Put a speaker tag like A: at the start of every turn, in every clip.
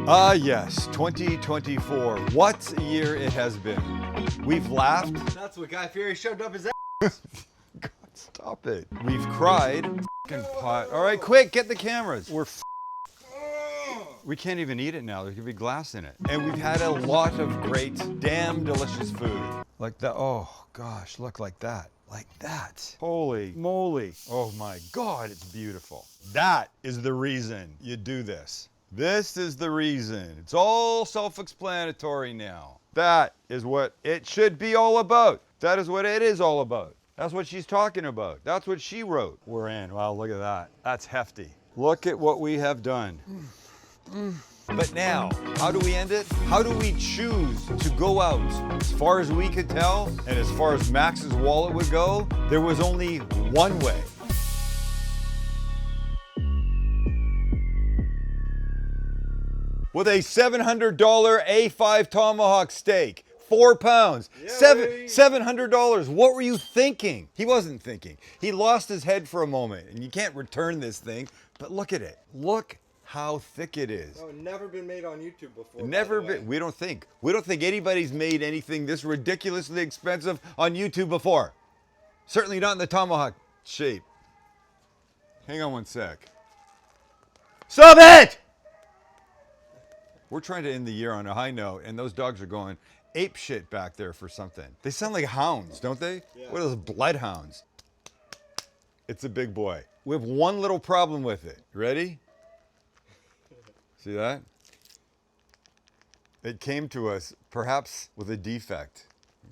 A: Ah, yes, 2024. What a year it has been. We've laughed.
B: That's what Guy Fieri shoved up his ass.
A: God, stop it. We've cried. F***ing pot. All right, quick, get the cameras. We can't even eat it now. There could be glass in it. And we've had a lot of great, damn delicious food. Like that. Oh, gosh, look like that. Like that. Holy moly. Oh, my God, it's beautiful. That is the reason you do this. This is the reason. It's all self-explanatory now. That is what it should be all about. That is what it is all about. That's what she's talking about. That's what she wrote. We're in. Wow, look at that. That's hefty. Look at what we have done. But now, how do we end it? How do we choose to go out? As far as we could tell, and as far as Max's wallet would go, there was only one way. With a $700 A5 Tomahawk steak, 4 pounds, $700. What were you thinking? He wasn't thinking. He lost his head for a moment, and you can't return this thing, but look at it. Look how thick it is.
B: Oh, never been made on YouTube before.
A: Never been. We don't think anybody's made anything this ridiculously expensive on YouTube before. Certainly not in the Tomahawk shape. Hang on one sec. Stop it! We're trying to end the year on a high note, and those dogs are going ape shit back there for something. They sound like hounds, don't they?
B: Yeah.
A: What are those bloodhounds? It's a big boy. We have one little problem with it. Ready? See that? It came to us perhaps with a defect.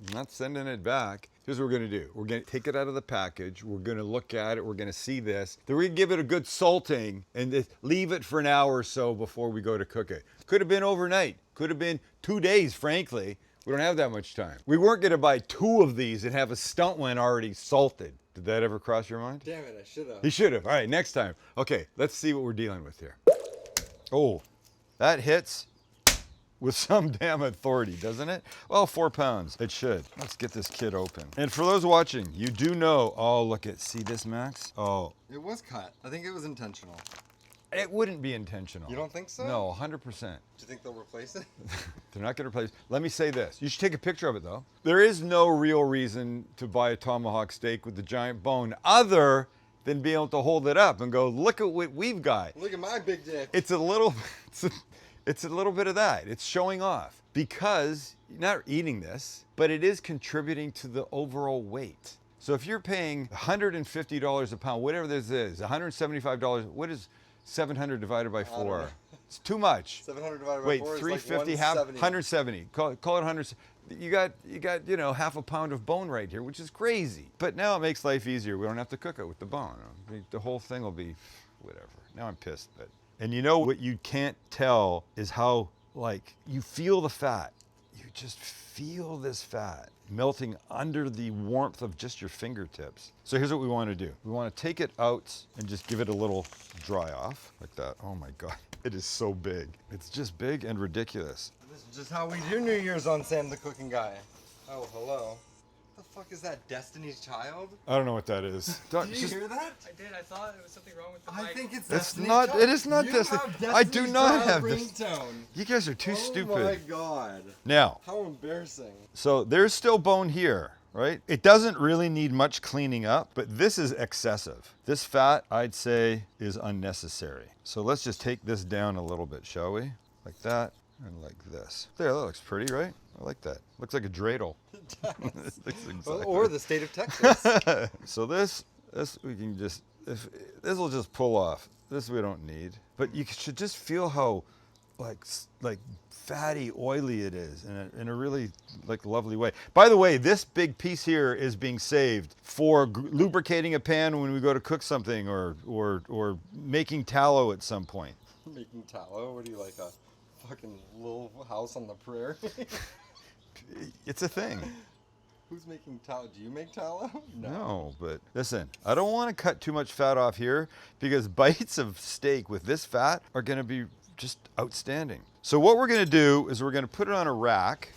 A: I'm not sending it back. Here's what we're gonna do. We're gonna take it out of the package. We're gonna look at it. We're gonna see this. Then we're gonna give it a good salting and just leave it for an hour or so before we go to cook it. Could have been overnight. Could have been 2 days, frankly. We don't have that much time. We weren't gonna buy 2 of these and have a stunt one already salted. Did that ever cross your mind?
B: Damn it, I should have.
A: He should have. All right, next time. Okay, let's see what we're dealing with here. Oh, that hits with some damn authority, doesn't it? Well, 4 pounds. It should. Let's get this kid open. And for those watching, you do know, oh, look at, see this, Max? Oh.
B: It was cut. I think it was intentional.
A: It wouldn't be intentional.
B: You don't think so?
A: No, 100%.
B: Do you think they'll replace it?
A: They're not going to replace. Let me say this. You should take a picture of it, though. There is no real reason to buy a tomahawk steak with the giant bone other than being able to hold it up and go, look at what we've got.
B: Look at my big dick.
A: It's a little bit of that. It's showing off because you're not eating this, but it is contributing to the overall weight. So if you're paying $150 a pound, whatever this is, $175, what is 700 divided by 4? It's too much.
B: 700 divided by
A: Wait,
B: 4 is
A: 350
B: like
A: half
B: 170.
A: 170. Call it 100. You got half a pound of bone right here, which is crazy. But now it makes life easier. We don't have to cook it with the bone. The whole thing will be whatever. Now I'm pissed, but. And you know what you can't tell is how, like, you feel the fat. You just feel this fat melting under the warmth of just your fingertips. So here's what we want to do. We want to take it out and just give it a little dry off, like that. Oh my God, it is so big. It's just big and ridiculous.
B: This is just how we do New Year's on Sam the Cooking Guy. Oh, hello. What the fuck is that, Destiny's Child?
A: I don't know what that is.
B: Did you hear that?
C: I did. I thought there was something wrong with the
B: I
C: mic.
B: think it's
A: It's
B: Destiny's
A: not.
B: Child.
A: It is not
B: You
A: Destiny.
B: have
A: I do
B: Destiny's
A: not
B: Child
A: have this.
B: ringtone.
A: You guys are too stupid.
B: Oh my God.
A: Now,
B: How embarrassing.
A: so there's still bone here, right? It doesn't really need much cleaning up, but this is excessive. This fat, I'd say, is unnecessary. So let's just take this down a little bit, shall we? Like that and like this. There, that looks pretty, right? I like that. Looks like a dreidel. It looks exactly.
B: Or the state of Texas.
A: So this we can just, this will just pull off. This we don't need. But you should just feel how like fatty, oily it is in a really like lovely way. By the way, this big piece here is being saved for lubricating a pan when we go to cook something or making tallow at some point.
B: Making tallow? What are you, like a fucking little house on the prairie?
A: It's a thing.
B: Who's making tallow? Do you make tallow?
A: No, but listen, I don't want to cut too much fat off here because bites of steak with this fat are going to be just outstanding. So what we're going to do is we're going to put it on a rack.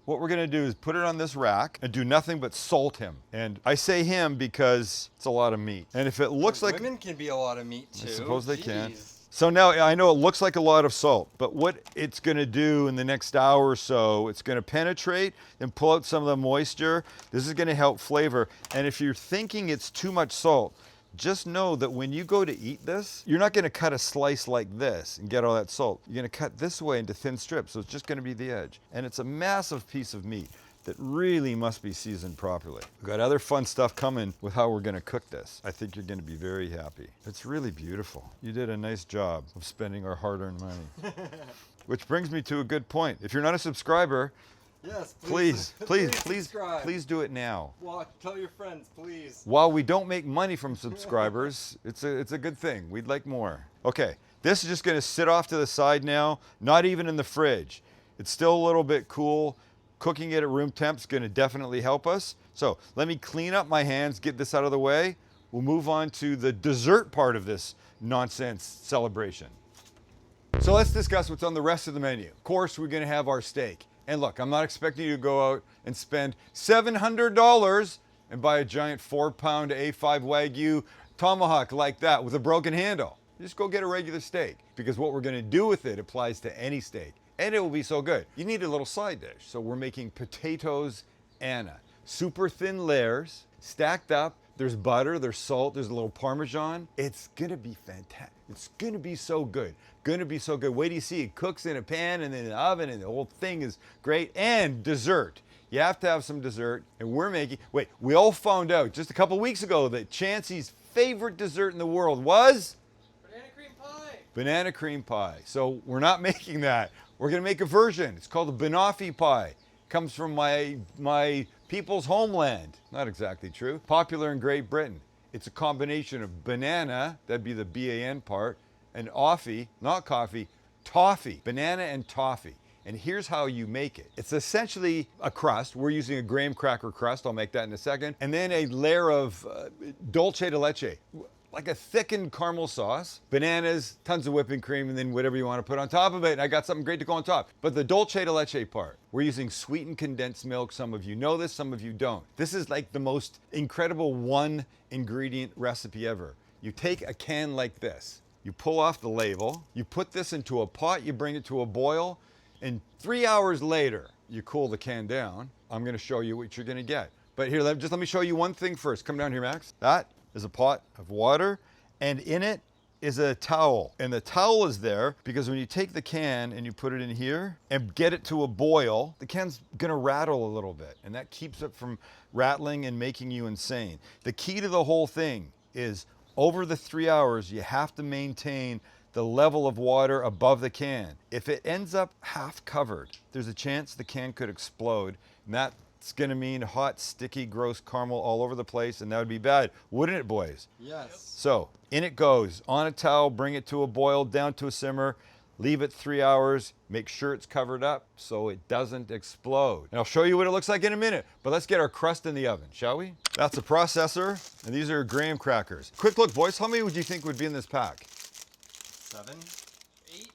A: What we're going to do is put it on this rack and do nothing but salt him. And I say him because it's a lot of meat. And if it looks like...
B: Women can be a lot of meat too.
A: I suppose they can. So now I know it looks like a lot of salt, but what it's gonna do in the next hour or so, it's gonna penetrate and pull out some of the moisture. This is gonna help flavor. And if you're thinking it's too much salt, just know that when you go to eat this, you're not gonna cut a slice like this and get all that salt. You're gonna cut this way into thin strips, so it's just gonna be the edge. And it's a massive piece of meat that really must be seasoned properly. We've got other fun stuff coming with how we're gonna cook this. I think you're gonna be very happy. It's really beautiful. You did a nice job of spending our hard-earned money. Which brings me to a good point. If you're not a subscriber,
B: Yes,
A: please
B: subscribe.
A: please do it now.
B: Watch, tell your friends, please.
A: While we don't make money from subscribers, it's a good thing. We'd like more. Okay, this is just gonna sit off to the side now, not even in the fridge. It's still a little bit cool. Cooking it at room temp is gonna definitely help us. So let me clean up my hands, get this out of the way. We'll move on to the dessert part of this nonsense celebration. So let's discuss what's on the rest of the menu. Of course, we're gonna have our steak. And look, I'm not expecting you to go out and spend $700 and buy a giant 4-pound A5 Wagyu Tomahawk like that with a broken handle. Just go get a regular steak, because what we're gonna do with it applies to any steak, and it will be so good. You need a little side dish. So we're making potatoes Anna. Super thin layers, stacked up. There's butter, there's salt, there's a little Parmesan. It's gonna be fantastic. It's gonna be so good. Gonna be so good. Wait till you see it cooks in a pan and then in the oven, and the whole thing is great. And dessert. You have to have some dessert, and we're making, wait, we all found out just a couple weeks ago that Chancey's favorite dessert in the world was?
C: Banana cream pie.
A: Banana cream pie. So we're not making that. We're gonna make a version. It's called a banoffee pie. Comes from my people's homeland. Not exactly true. Popular in Great Britain. It's a combination of banana, that'd be the B-A-N part, and offie, not coffee, toffee, banana and toffee. And here's how you make it. It's essentially a crust. We're using a graham cracker crust. I'll make that in a second. And then a layer of dulce de leche, like a thickened caramel sauce, bananas, tons of whipping cream, and then whatever you want to put on top of it. And I got something great to go on top. But the dulce de leche part, we're using sweetened condensed milk. Some of you know this, some of you don't. This is like the most incredible one ingredient recipe ever. You take a can like this, you pull off the label, you put this into a pot, you bring it to a boil, and 3 hours later, you cool the can down. I'm gonna show you what you're gonna get. But here, let me show you one thing first. Come down here, Max. That is a pot of water, and in it is a towel. And the towel is there because when you take the can and you put it in here and get it to a boil, the can's gonna rattle a little bit, and that keeps it from rattling and making you insane. The key to the whole thing is over the 3 hours, you have to maintain the level of water above the can. If it ends up half covered, there's a chance the can could explode, and that's gonna mean hot, sticky, gross caramel all over the place, and that would be bad, wouldn't it, boys?
B: Yes.
A: So in it goes, on a towel, bring it to a boil, down to a simmer, leave it 3 hours, make sure it's covered up so it doesn't explode. And I'll show you what it looks like in a minute, but let's get our crust in the oven, shall we? That's a processor, and these are graham crackers. Quick look, boys, how many would you think would be in this pack?
B: 7.
C: 8.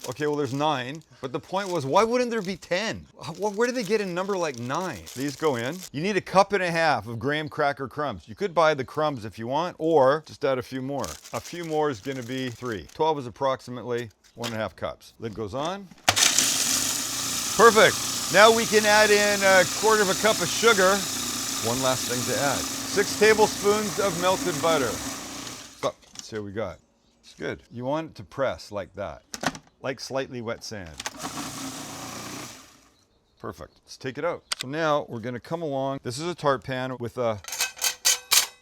A: Okay, well, there's 9, but the point was, why wouldn't there be 10? Where did they get a number like 9? These go in. You need 1.5 cups of graham cracker crumbs. You could buy the crumbs if you want, or just add a few more. A few more is gonna be 3. 12 is approximately 1.5 cups. Lid goes on. Perfect. Now we can add in 1/4 cup of sugar. One last thing to add. 6 tablespoons of melted butter. So, let's see what we got. It's good. You want it to press like that, like slightly wet sand. Perfect. Let's take it out. So now we're gonna come along. This is a tart pan with a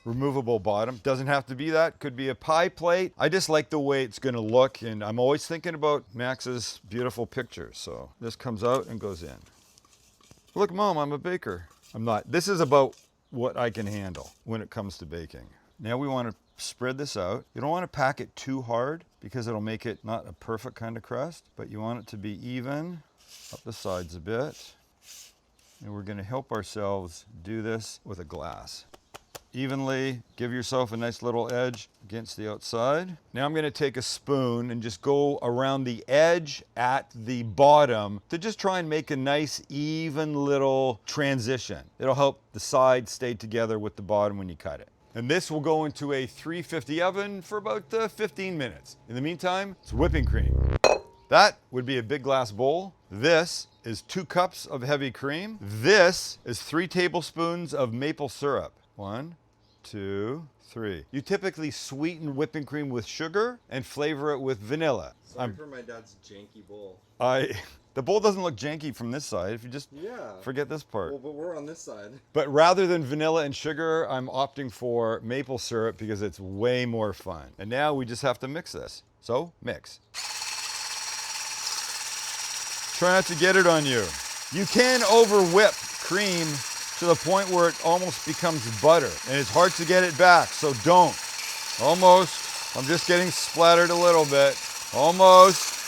A: removable bottom. Doesn't have to be that. Could be a pie plate. I just like the way it's gonna look, and I'm always thinking about Max's beautiful pictures. So this comes out and goes in. Look, Mom, I'm a baker. I'm not. This is about what I can handle when it comes to baking. Now we want to spread this out. You don't want to pack it too hard because it'll make it not a perfect kind of crust, but you want it to be even up the sides a bit. And we're going to help ourselves do this with a glass. Evenly, give yourself a nice little edge against the outside. Now I'm going to take a spoon and just go around the edge at the bottom to just try and make a nice even little transition. It'll help the side stay together with the bottom when you cut it. And this will go into a 350 oven for about 15 minutes. In the meantime, it's whipping cream. That would be a big glass bowl. This is 2 cups of heavy cream. This is 3 tablespoons of maple syrup. 1, 2, 3. You typically sweeten whipping cream with sugar and flavor it with vanilla.
B: Sorry for my dad's janky bowl.
A: The bowl doesn't look janky from this side if you just
B: Yeah.
A: forget this part.
B: Well, but we're on this side.
A: But rather than vanilla and sugar, I'm opting for maple syrup because it's way more fun. And now we just have to mix this. So, mix. Try not to get it on you. You can over whip cream to the point where it almost becomes butter. And it's hard to get it back, so don't. Almost. I'm just getting splattered a little bit. Almost.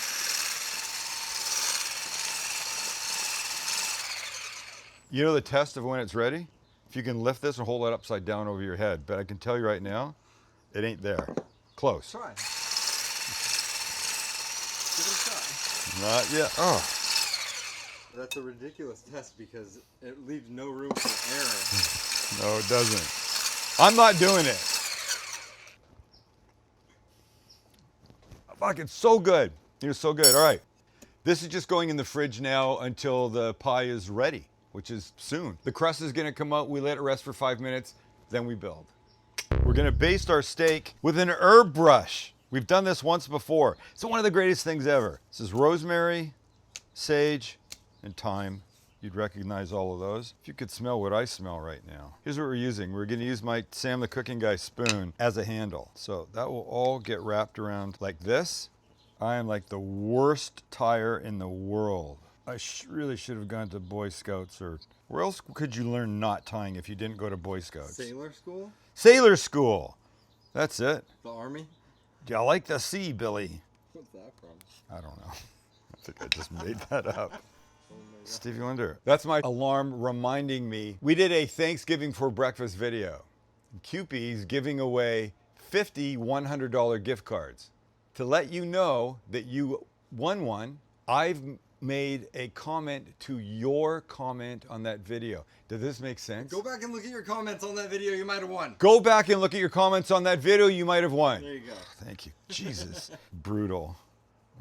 A: You know the test of when it's ready? If you can lift this and hold it upside down over your head. But I can tell you right now, it ain't there. Close.
B: Try. Give it a shot.
A: Not yet. Oh.
B: That's a ridiculous test because it leaves no room for error.
A: No, it doesn't. I'm not doing it. Fuck, it's so good. It's so good. All right. This is just going in the fridge now until the pie is ready, which is soon. The crust is gonna come out, we let it rest for 5 minutes, then we build. We're gonna baste our steak with an herb brush. We've done this once before. It's one of the greatest things ever. This is rosemary, sage, and thyme. You'd recognize all of those. If you could smell what I smell right now. Here's what we're using. We're gonna use my Sam the Cooking Guy spoon as a handle. So that will all get wrapped around like this. I am like the worst tire in the world. I really should have gone to Boy Scouts, or where else could you learn knot tying if you didn't go to Boy Scouts?
B: Sailor school?
A: Sailor school. That's it.
B: The army?
A: Do you like the sea, Billy?
B: What's that from?
A: I don't know. I think I just made that up. Stevie Wonder. That's my alarm reminding me. We did a Thanksgiving for breakfast video. Kewpie's giving away 50 $100 gift cards. To let you know that you won one, I've made a comment to your comment on that video. Does this make sense?
B: Go back and look at your comments on that video. You might have won.
A: Go back and look at your comments on that video. You might have won.
B: There you go.
A: Thank you. Jesus. Brutal.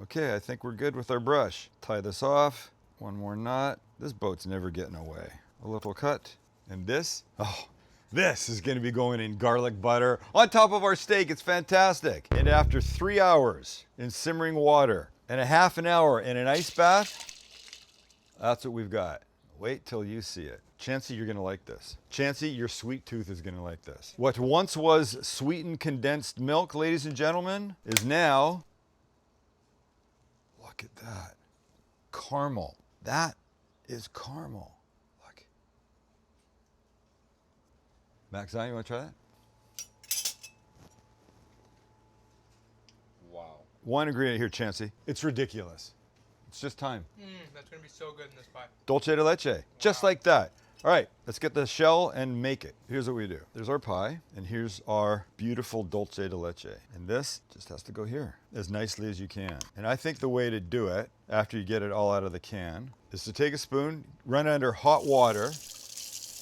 A: Okay, I think we're good with our brush. Tie this off. One more knot. This boat's never getting away. A little cut. And this, oh, this is gonna be going in garlic butter on top of our steak. It's fantastic. And after 3 hours in simmering water and a half an hour in an ice bath, that's what we've got. Wait till you see it. Chancey, you're gonna like this. Chancey, your sweet tooth is gonna like this. What once was sweetened condensed milk, ladies and gentlemen, is now, look at that, caramel. That is caramel. Look. Max, you want to try that?
B: Wow.
A: One ingredient here, Chancey. It's ridiculous. It's just time.
C: That's gonna be so good in this pie.
A: Dulce de leche. Just like that. All right, let's get the shell and make it. Here's what we do. There's our pie, and here's our beautiful dulce de leche. And this just has to go here as nicely as you can. And I think the way to do it, after you get it all out of the can, is to take a spoon, run it under hot water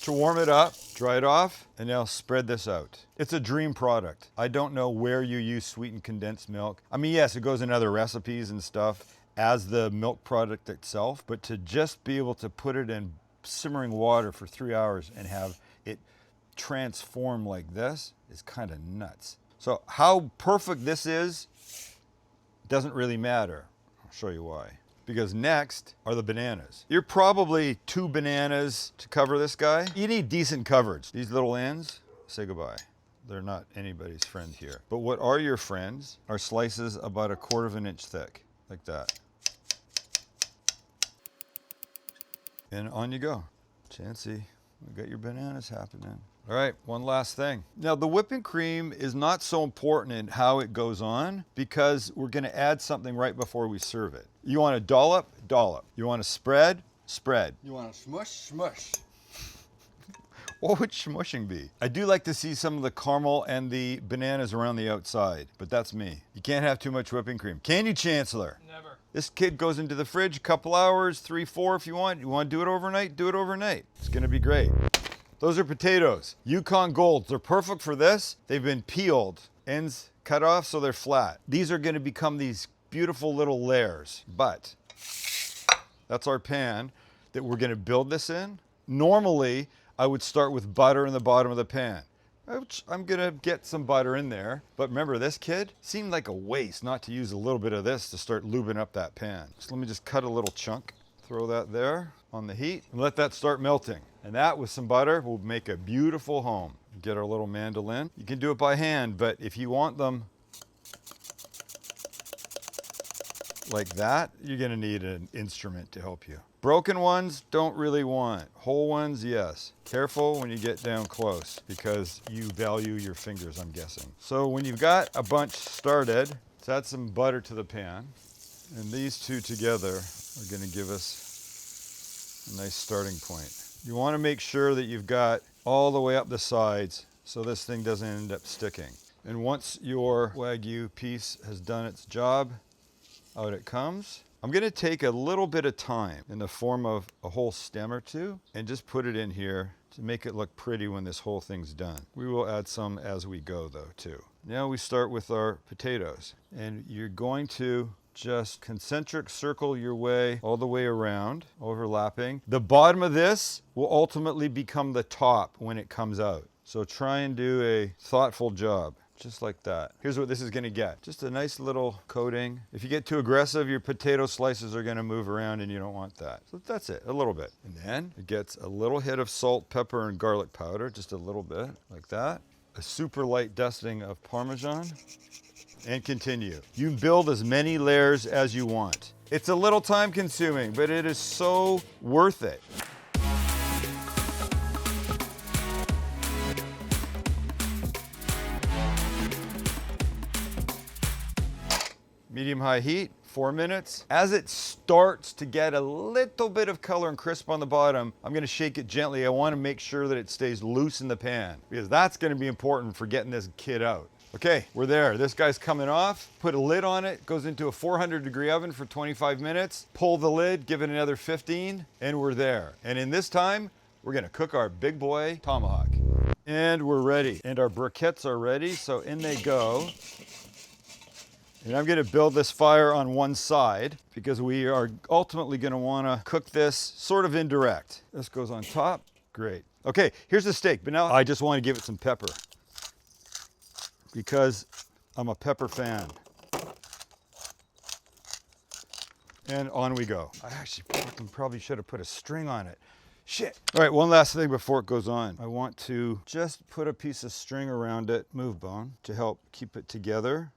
A: to warm it up, dry it off, and now spread this out. It's a dream product. I don't know where you use sweetened condensed milk. I mean, yes, it goes in other recipes and stuff as the milk product itself, but to just be able to put it in simmering water for 3 hours and have it transform like this is kind of nuts. So how perfect this is doesn't really matter. I'll show you why. Because next are the bananas. You're probably 2 bananas to cover this guy. You need decent coverage. These little ends, say goodbye. They're not anybody's friend here. But what are your friends are slices about 1/4 of an inch thick, like that. And on you go. Chancey, we got your bananas happening. All right, one last thing. Now the whipping cream is not so important in how it goes on because we're gonna add something right before we serve it. You want to dollop? Dollop. You want to spread? Spread.
B: You want to smush? Smush.
A: What would smushing be? I do like to see some of the caramel and the bananas around the outside, but that's me. You can't have too much whipping cream. Can you, Chancellor?
C: Never.
A: This kid goes into the fridge a couple hours, 3, 4 if you want. You want to do it overnight? Do it overnight. It's gonna be great. Those are potatoes. Yukon Golds. They're perfect for this. They've been peeled, ends cut off so they're flat. These are going to become these beautiful little layers. But that's our pan that we're going to build this in. Normally, I would start with butter in the bottom of the pan. Which I'm going to get some butter in there. But remember, this kid seemed like a waste not to use a little bit of this to start lubing up that pan. So let me just cut a little chunk, throw that there on the heat, and let that start melting. And that with some butter will make a beautiful home. Get our little mandolin. You can do it by hand, but if you want them like that, you're going to need an instrument to help you. Broken ones, don't really want. Whole ones, yes. Careful when you get down close because you value your fingers, I'm guessing. So when you've got a bunch started, let's add some butter to the pan. And these two together are going to give us a nice starting point. You want to make sure that you've got all the way up the sides so this thing doesn't end up sticking. And once your Wagyu piece has done its job, out it comes. I'm going to take a little bit of time in the form of a whole stem or two and just put it in here to make it look pretty when this whole thing's done. We will add some as we go though too. Now we start with our potatoes and you're going to just concentric circle your way all the way around, overlapping. The bottom of this will ultimately become the top when it comes out. So try and do a thoughtful job. Just like that. Here's what this is going to get. Just a nice little coating. If you get too aggressive, your potato slices are going to move around and you don't want that. So that's it, a little bit. And then it gets a little hit of salt, pepper, and garlic powder, just a little bit, like that. A super light dusting of Parmesan, and continue. You can build as many layers as you want. It's a little time consuming, but it is so worth it. Medium-high heat, 4 minutes. As it starts to get a little bit of color and crisp on the bottom, I'm gonna shake it gently. I wanna make sure that it stays loose in the pan because that's gonna be important for getting this kid out. Okay, we're there. This guy's coming off. Put a lid on it, goes into a 400-degree oven for 25 minutes. Pull the lid, give it another 15, and we're there. And in this time, we're gonna cook our big boy tomahawk. And we're ready. And our briquettes are ready, so in they go. And I'm going to build this fire on one side because we are ultimately going to want to cook this sort of indirect. This goes on top. Great. Okay, here's the steak, but now I just want to give it some pepper because I'm a pepper fan. And on we go. I actually probably should have put a string on it. Shit. All right, one last thing before it goes on. I want to just put a piece of string around it, move bone, to help keep it together.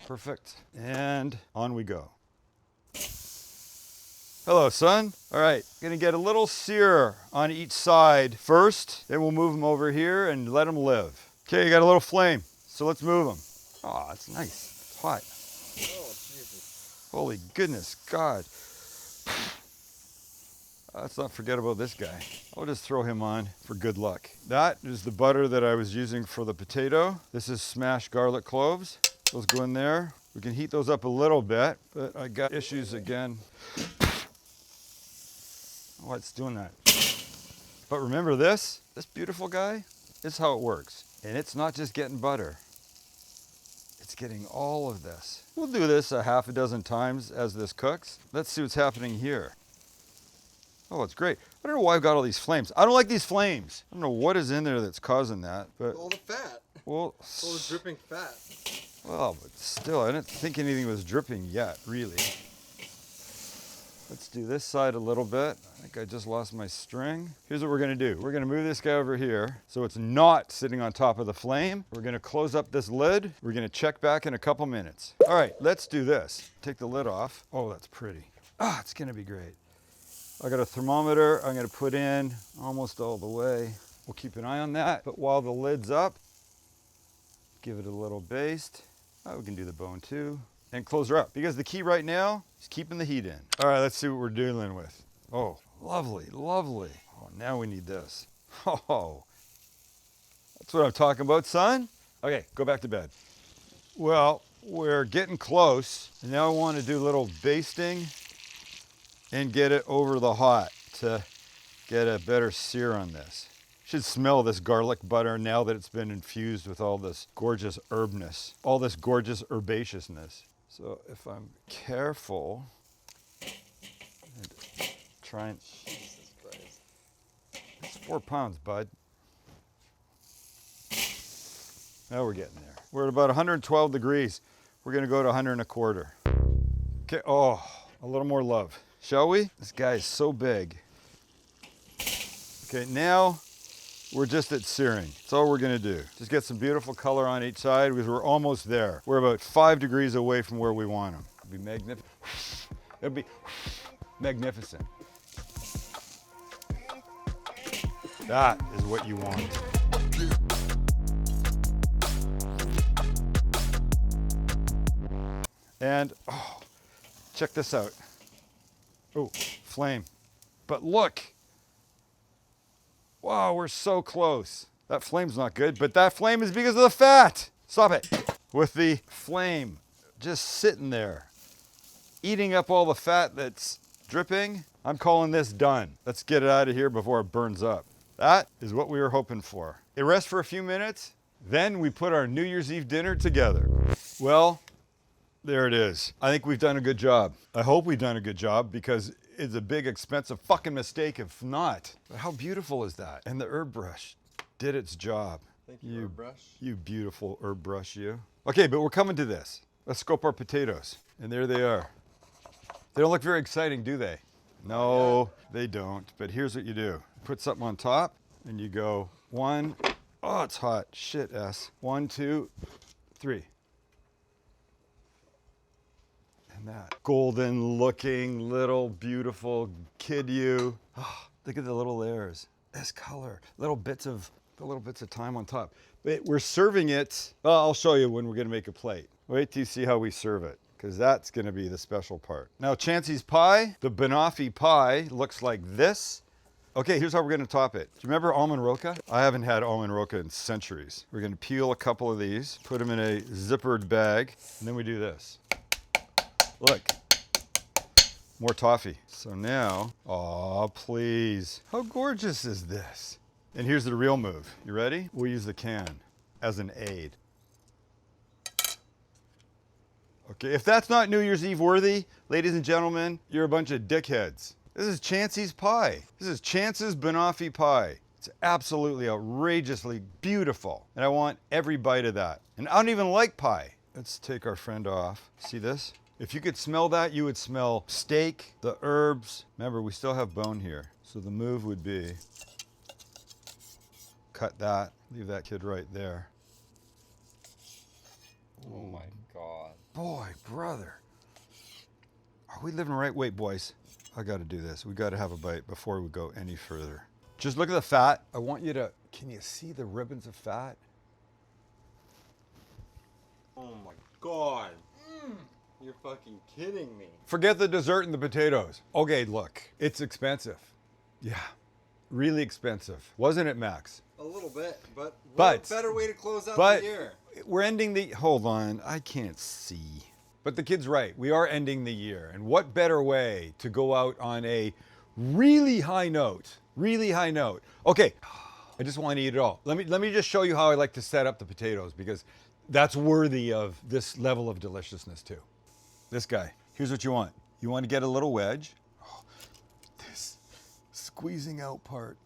A: Perfect. And on we go. Hello, son. All right, gonna get a little sear on each side first, then we'll move them over here and let them live. Okay, you got a little flame, so let's move them. Oh, it's nice. It's hot.
B: Oh, Jesus.
A: Holy goodness, God. Let's not forget about this guy. I'll just throw him on for good luck. That is the butter that I was using for the potato. This is smashed garlic cloves. Those go in there. We can heat those up a little bit, but I got issues again. Oh, it's doing that. But remember this beautiful guy, this is how it works. And it's not just getting butter. It's getting all of this. We'll do this a half a dozen times as this cooks. Let's see what's happening here. Oh, it's great. I don't know why I've got all these flames. I don't like these flames. I don't know what is in there that's causing that, but
B: All the fat.
A: well,
B: All the dripping fat.
A: well, but still, I didn't think anything was dripping yet, really. Let's do this side a little bit. I think I just lost my string. Here's what we're gonna do. We're gonna move this guy over here so it's not sitting on top of the flame. We're gonna close up this lid. We're gonna check back in a couple minutes. All right, let's do this. Take the lid off. Oh, that's pretty. Ah, it's gonna be great. I got a thermometer I'm gonna put in almost all the way. We'll keep an eye on that, but while the lid's up, give it a little baste. Oh, we can do the bone too. And close her up, because the key right now is keeping the heat in. All right, let's see what we're dealing with. Oh, lovely, lovely. Oh, now we need this. Oh, that's what I'm talking about, son. Okay, go back to bed. Well, we're getting close. And now I want to do a little basting and get it over the hot to get a better sear on this. Should smell this garlic butter now that it's been infused with all this gorgeous herbness, all this gorgeous herbaceousness. So if I'm careful and try and,
B: Jesus Christ.
A: it's 4 pounds, bud. Now we're getting there. We're at about 112 degrees. We're gonna go to 125. Okay, oh, a little more love, shall we? This guy is so big. Okay, now we're just at searing. That's all we're gonna do. Just get some beautiful color on each side because we're almost there. We're about 5 degrees away from where we want them. It'll be magnificent. It'll be magnificent. That is what you want. And, oh, check this out. Oh, flame. But look. Wow, we're so close. That flame's not good, but that flame is because of the fat. Stop it. With the flame just sitting there, eating up all the fat that's dripping, I'm calling this done. Let's get it out of here before it burns up. That is what we were hoping for. It rests for a few minutes, then we put our New Year's Eve dinner together. Well, there it is. I think we've done a good job. I hope we've done a good job because it's a big, expensive fucking mistake if not. But how beautiful is that? And the herb brush did its job.
B: Thank you, herb brush.
A: You beautiful herb brush, you. Okay, but we're coming to this. Let's scope our potatoes. And there they are. They don't look very exciting, do they? No, they don't. But here's what you do. Put something on top and you go 1, oh, it's hot. Shit, S. 1, 2, 3. And that golden looking little beautiful kid you. Oh, look at the little layers. This color, little bits of thyme on top. But we're serving it. Well, I'll show you when we're gonna make a plate. Wait till you see how we serve it, because that's gonna be the special part. Now, Chancey's pie, the banoffee pie, looks like this. Okay, here's how we're gonna top it. Do you remember almond roca? I haven't had almond roca in centuries. We're gonna peel a couple of these, put them in a zippered bag, and then we do this. Look, more toffee. So now, aw, please. How gorgeous is this? And here's the real move. You ready? We'll use the can as an aid. Okay, if that's not New Year's Eve worthy, ladies and gentlemen, you're a bunch of dickheads. This is Chancey's pie. This is Chance's banoffee pie. It's absolutely outrageously beautiful. And I want every bite of that. And I don't even like pie. Let's take our friend off. See this? If you could smell that, you would smell steak, the herbs. Remember, we still have bone here. So the move would be, cut that, leave that kid right there.
B: Oh my God.
A: Boy, brother. Are we living right? Wait, boys. I gotta do this. We gotta have a bite before we go any further. Just look at the fat. I want you to, can you see the ribbons of fat?
B: Oh my God. You're fucking kidding me.
A: Forget the dessert and the potatoes. Okay, look, it's expensive. Yeah, really expensive. Wasn't it, Max?
B: A little bit, but what
A: But-
B: a better way to close out
A: but-
B: the year.
A: We're ending the, hold on, I can't see. But the kid's right, we are ending the year. And what better way to go out on a really high note, really high note. Okay, I just want to eat it all. Let me just show you how I like to set up the potatoes because that's worthy of this level of deliciousness too. This guy, here's what you want. You want to get a little wedge. Oh, this squeezing out part.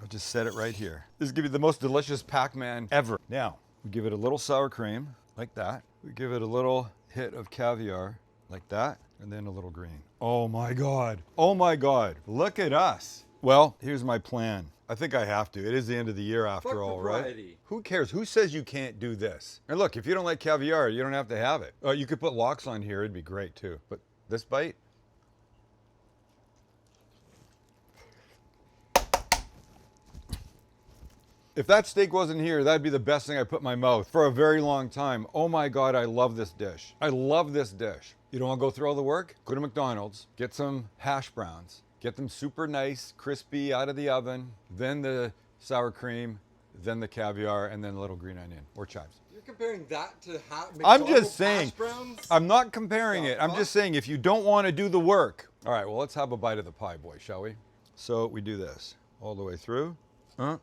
A: I'll just set it right here. This is gonna be the most delicious Pac-Man ever. Now, we give it a little sour cream, like that. We give it a little hit of caviar, like that, and then a little green. Oh my God. Oh my God. Look at us. Well, here's my plan. I think I have to. It is the end of the year after
B: Fuck
A: all, right?
B: propriety.
A: Who cares? Who says you can't do this? And look, if you don't like caviar, you don't have to have it. You could put lox on here. It'd be great too. But this bite, if that steak wasn't here, that'd be the best thing I put in my mouth for a very long time. Oh my God, I love this dish. I love this dish. You don't want to go through all the work? Go to McDonald's, get some hash browns, get them super nice, crispy out of the oven, then the sour cream, then the caviar, and then a little green onion or chives.
B: You're comparing that to
A: I'm
B: McDonald's
A: just saying,
B: hash browns?
A: I'm not comparing
B: The
A: it. I'm
B: fuck?
A: just saying if you don't want to do the work. All right, well, let's have a bite of the pie, boy, shall we? So we do this all the way through. Then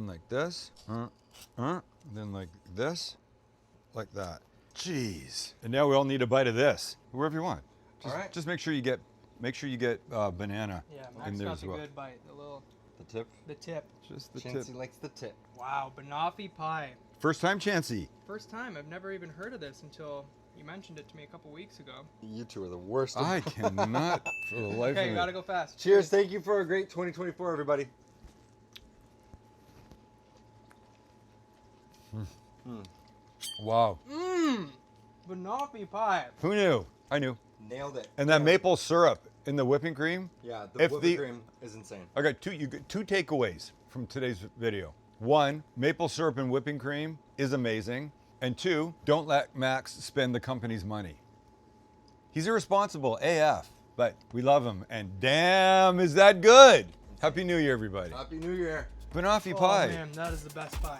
A: like this. Then like this. Like that. Jeez. And now we all need a bite of this. Wherever you want. Just,
B: All right.
A: Just make sure you get banana
C: Yeah,
A: in
C: Max
A: there
C: got
A: as
C: the
A: well.
C: good bite.
B: The tip.
C: The tip.
A: Just the
B: Chancey
A: tip.
B: likes the tip.
C: Wow, banoffee pie.
A: First time, Chancey.
C: First time. I've never even heard of this until you mentioned it to me a couple weeks ago.
B: You two are the worst.
A: I cannot for the life
C: Okay,
A: of
C: you
A: me.
C: gotta go fast.
B: Cheers. Thank you for a great 2024, everybody.
A: Wow.
C: Mmm. Banoffee pie.
A: Who knew? I knew.
B: Nailed it.
A: And that maple syrup in the whipping cream.
B: Yeah, the whipping cream is insane.
A: I got two takeaways from today's video. One, maple syrup and whipping cream is amazing. And two, don't let Max spend the company's money. He's irresponsible AF, but we love him. And damn, is that good. Happy New Year, everybody.
B: Happy New Year.
A: Banoffee
C: Oh
A: pie.
C: man, that is the best pie.